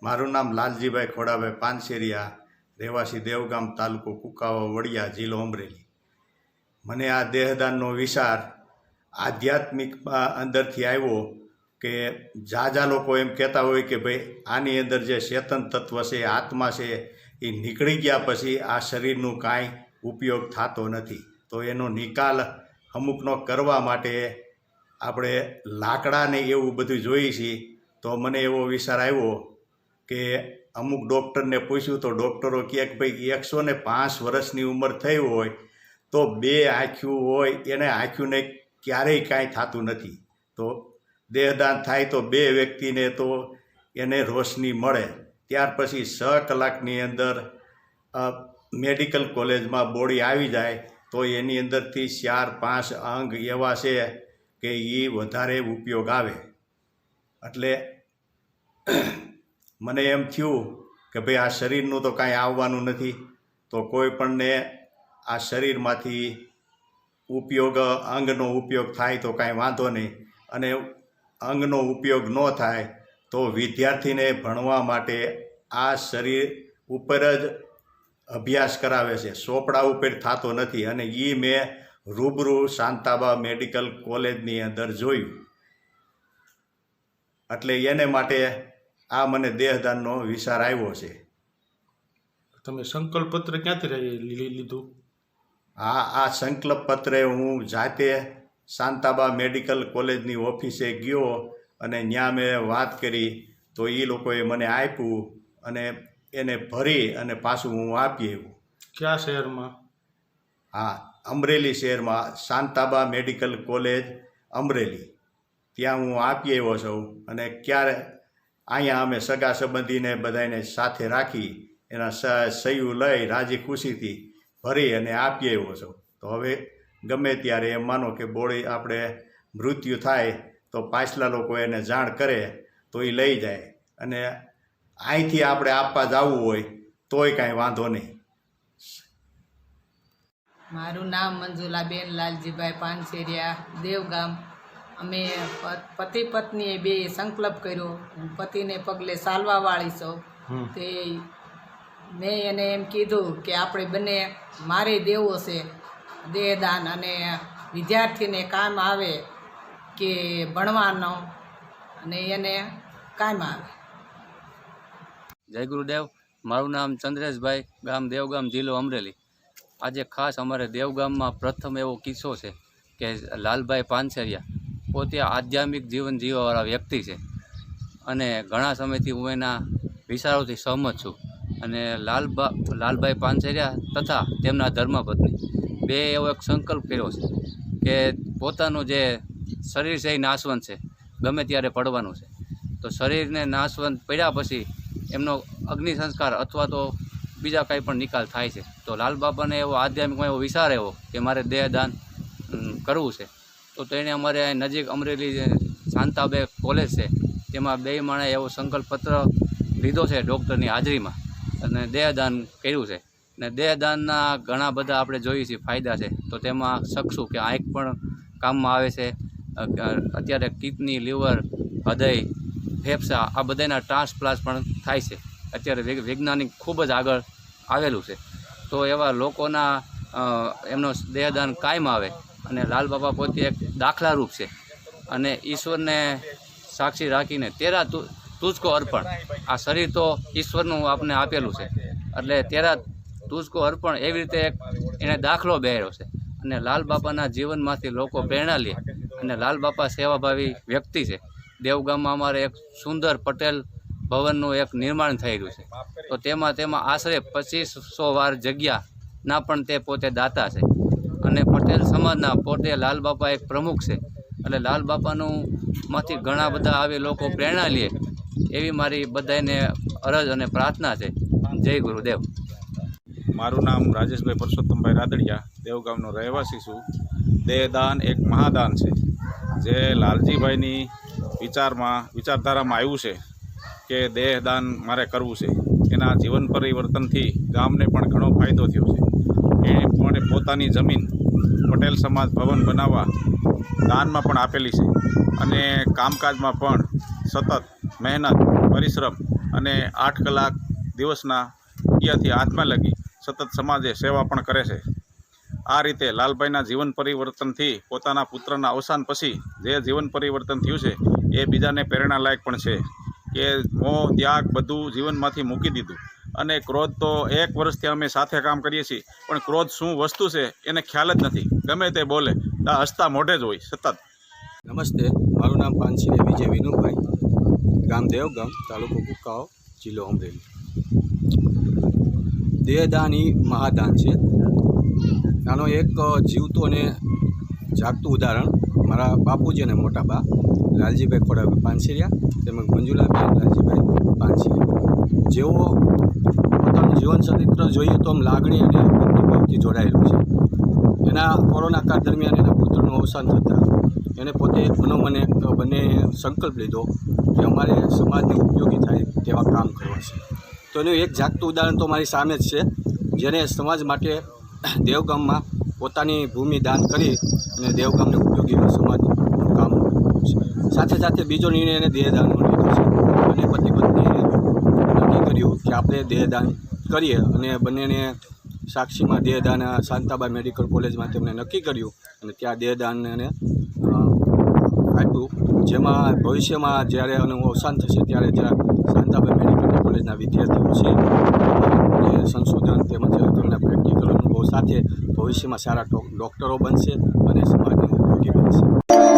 મારું નામ લાલજીભાઈ ખોડાભાઈ પાનસેરિયા, રહેવાસી દેવગામ, તાલુકો કુકાવા, વડિયા, જિલ્લો અમરેલી. મને આ દેહદાનનો વિચાર આધ્યાત્મિક અંદરથી આવ્યો કે ઝાઝા લોકો એમ કહેતા હોય કે ભાઈ આની અંદર જે ચેતન તત્વ છે, આત્મા છે, એ નીકળી ગયા પછી આ શરીરનું કાંઈ ઉપયોગ થતો નથી. તો એનો નિકાલ અમુકનો કરવા માટે આપણે લાકડાને એવું બધું જોઈએ છીએ. તો મને એવો વિચાર આવ્યો કે અમુક ડૉક્ટરને પૂછ્યું તો ડૉક્ટરો કહે કે ભાઈ 105 વર્ષની ઉંમર થઈ હોય તો 2 આંખ્યું હોય એને આંખ્યુંને ક્યારેય કાંઈ થતું નથી. તો દેહદાન થાય તો 2 વ્યક્તિને તો એને રોશની મળે. ત્યાર પછી 6 કલાકની અંદર મેડિકલ કોલેજમાં બોડી આવી જાય તો એની અંદરથી 4-5 અંગ એવા છે કે એ વધારે ઉપયોગ આવે. એટલે મને એમ થયું કે ભાઈ આ શરીરનું તો કાંઈ આવવાનું નથી, તો કોઈ પણને આ શરીરમાંથી ઉપયોગ, અંગનો ઉપયોગ થાય તો કાંઈ વાંધો નહીં. અને અંગનો ઉપયોગ ન થાય તો વિદ્યાર્થીને ભણવા માટે આ શરીર ઉપર જ અભ્યાસ કરાવે છે, ચોપડા ઉપર થતો નથી. અને એ મેં રૂબરૂ શાંતાબા મેડિકલ કોલેજની અંદર જોયું. એટલે એને માટે આ મને દેહદાનનો વિચાર આવ્યો છે. તમે સંકલ્પ પત્ર ક્યાંથી લીધું? આ સંકલ્પ પત્ર હું જાતે શાંતાબા મેડિકલ કોલેજની ઓફિસે ગયો અને ત્યાં મેં વાત કરી તો એ લોકોએ મને આપ્યું અને એને ભરી અને પાછું હું આપી આવ્યું. કયા શહેરમાં? હા, અમરેલી શહેરમાં શાંતાબા મેડિકલ કોલેજ અમરેલી, ત્યાં હું આપી આવ્યો છું. અને ક્યારે અહીંયા અમે સગા સંબંધીને બધાને સાથે રાખી એના સહયું લઈ રાજી ખુશીથી ભરી અને આપી આવ્યો છું. તો હવે ગમે ત્યારે એમ માનો કે બોડી આપણે મૃત્યુ થાય તો પાછલા લોકો એને જાણ કરે તો એ લઈ જાય. અને અહીંથી આપણે આપવા જવું હોય તોય કાંઈ વાંધો નહીં. મારું નામ મંજુલાબેન લાલજીભાઈ પાનસેરિયા, દેવગામ. અમે પતિ પત્નીએ 2 સંકલ્પ કર્યો. હું પતિને પગલે ચાલવાવાળી છું. તે મેં એને એમ કીધું કે આપણે બંને મારે દેવો છે દેહદાન, અને વિદ્યાર્થીને કામ આવે કે ભણવાનો અને એને કામ આવે. જય ગુરુદેવ. મારું નામ ચંદ્રેશભાઈ, ગામ દેવગામ, જિલ્લો અમરેલી. આજે ખાસ અમારે દેવગામમાં પ્રથમ એવો કિસ્સો છે કે લાલભાઈ પાનસેરિયા પોતે આધ્યાત્મિક જીવન જીવવાવાળા વ્યક્તિ છે અને ઘણા સમયથી હું એના વિચારોથી સહમત છું. અને લાલભાઈ પાનસેરિયા તથા તેમના ધર્મપત્ની 2 એવો એક સંકલ્પ કર્યો છે કે પોતાનું જે શરીર છે એ નાશવંત છે, ગમે ત્યારે પડવાનું છે. તો શરીરને નાશવંત પડ્યા પછી એમનો અગ્નિ સંસ્કાર અથવા તો બીજા કંઈ પણ નિકાલ થાય છે. તો લાલબાપાને એવો આધ્યાત્મિકમાં એવો વિચાર આવ્યો કે મારે દેહદાન કરવું છે. તો તેણે અમારે નજીક અમરેલી શાંતાબે કોલેજ છે તેમાં 2 માણસે એવો સંકલ્પ પત્ર લીધો છે ડૉક્ટરની હાજરીમાં અને દેહદાન કર્યું છે. ને દેહદાનના ઘણા બધા આપણે જોઈએ છીએ ફાયદા છે. તો તેમાં શકશું કે આંખ પણ કામમાં આવે છે. અત્યારે કિડની, લીવર, હૃદય, ફેફસા આ બધાના ટ્રાન્સપ્લાન્ટ પણ થાય છે. અત્યારે વૈજ્ઞાનિક ખૂબ જ આગળ આવેલું છે. તો એવા લોકોના એમનો દેહદાન કાયમ આવે. અને લાલબાપા પોતે એક દાખલારૂપ છે અને ઈશ્વરને સાક્ષી રાખીને 13 તુજકો અર્પણ, આ શરીર તો ઈશ્વરનું આપને આપેલું છે એટલે 13 તુજકો અર્પણ એવી રીતે એક એણે દાખલો બેહાર્યો છે. અને લાલબાપાના જીવનમાંથી લોકો પ્રેરણા લે અને લાલબાપા સેવાભાવી વ્યક્તિ છે. દેવગામમાં અમારે એક સુંદર પટેલ ભવનનું એક નિર્માણ થઈ રહ્યું છે. તો તેમાં આશરે 2500 વાર જગ્યાના પણ તે પોતે દાતા છે. અને પટેલ સમાજના પોતે લાલબાપા એક પ્રમુખ છે. એટલે લાલબાપાનું માંથી ઘણા બધા આવી લોકો પ્રેરણા લે એવી મારી બધાને અરજ અને પ્રાર્થના છે. જય ગુરુદેવ. મારું નામ રાજેશભાઈ પરસોત્તમભાઈ રાદડિયા, દેવગામનો રહેવાસી છું. દેહદાન એક મહાદાન છે જે લાલજીભાઈની વિચારધારામાં આવ્યું છે કે દેહદાન મારે કરવું છે. એના જીવન પરિવર્તનથી ગામને પણ ઘણો ફાયદો થયો છે. એ પણ પોતાની જમીન પટેલ સમાજ ભવન બનાવવા દાનમાં પણ આપેલી છે અને કામકાજમાં પણ સતત મહેનત પરિશ્રમ અને 8 કલાક દિવસના અગિયારથી હાથમાં લગી સતત સમાજે સેવા પણ કરે છે. આ રીતે લાલભાઈના જીવન પરિવર્તનથી પોતાના પુત્રના અવસાન પછી જે જીવન પરિવર્તન થયું છે એ બીજાને પ્રેરણાલાયક પણ છે કે મોહ ત્યાગ બધું જીવનમાંથી મૂકી દીધું. અને ક્રોધ તો 1 વર્ષથી અમે સાથે કામ કરીએ છીએ, પણ ક્રોધ શું વસ્તુ છે એને ખ્યાલ જ નથી. ગમે તે બોલે હસતા મોઢે જ હોય સતત. નમસ્તે, મારું નામ પાનસિરિયા વિજય વિનુભાઈ, ગામ દેવગામ, તાલુકો કુકાઓ, જિલ્લો અમરેલી. દેહદાન એ મહાદાન છે. આનો એક જીવતું અને જાગતું ઉદાહરણ મારા બાપુજી અને મોટા બા લાલજીભાઈ ખોડાભાઈ પાનસિરિયા તેમજ મંજુલાબેન લાલજીભાઈ પાનસિરિયા, જેઓ પોતાનું જીવન ચરિત્ર જોઈએ તો આમ લાગણી અને ભક્તિભાવથી જોડાયેલું છે. એના કોરોના કાળ દરમિયાન એના પુત્રનું અવસાન થતાં એને પોતે મનોમને બંને સંકલ્પ લીધો કે અમારે સમાજને ઉપયોગી થાય તેવા કામ કરવા છે. તો એનું એક જાગતું ઉદાહરણ તો મારી સામે જ છે, જેને સમાજ માટે દેવગામમાં પોતાની ભૂમિ દાન કરી અને દેવગામને ઉપયોગી સમાજનું કામ કર્યું છે. સાથે સાથે બીજો નિર્ણય એને દેહદાનનો લીધો છે અને પતિ પત્નીએ નક્કી કર્યું કે આપણે દેહદાન કરીએ અને બંનેને સાક્ષીમાં દેહદાન શાંતાબા મેડિકલ કોલેજમાં તેમણે નક્કી કર્યું અને ત્યાં દેહદાન એને આપ્યું, જેમાં ભવિષ્યમાં જ્યારે એનું અવસાન થશે ત્યારે ત્યાં શાંતાબા મેડિકલ કોલેજના વિદ્યાર્થીઓ છે જે સંશોધન તેમજ તેમના પ્રેક્ટિકલ અનુભવ સાથે ભવિષ્યમાં સારા ડૉક્ટરો બનશે અને સમાજને ઉપયોગી બનશે.